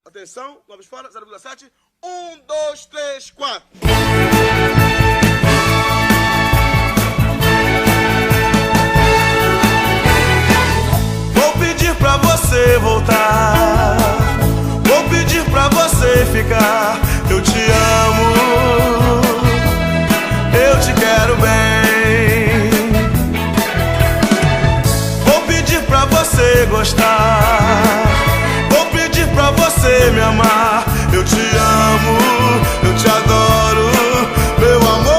Atenção, vamos fora, 0,7. 1, 2, 3, 4. Vou pedir pra você voltar, vou pedir pra você ficar. Eu te amo, eu te quero bem. Vou pedir pra você gostar, vou pedir pra você me amar. Eu te amo, eu te adoro, meu amor.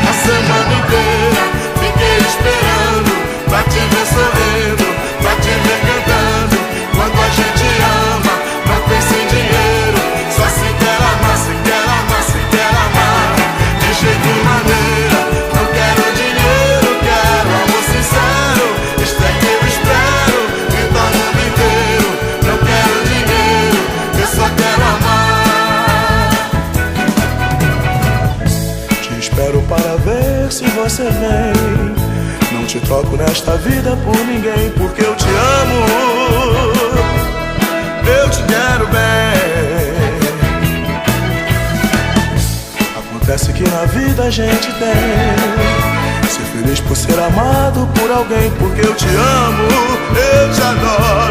A semana inteira fiquei esperando pra te ver sorrindo, pra te ver cantando. Quando a gente ama, não pensa em dinheiro, só se quer amar, se quer amar, se quer amar. De jeito e maneira, não quero dinheiro, quero amor sincero. Isto é que eu espero, grita o mundo inteiro. Não quero dinheiro, eu só quero amar. Te espero para ver se você vem. Não te troco nesta vida por ninguém, porque eu te amo, eu te quero bem. Acontece que na vida a gente tem ser feliz por ser amado por alguém, porque eu te amo, eu te adoro.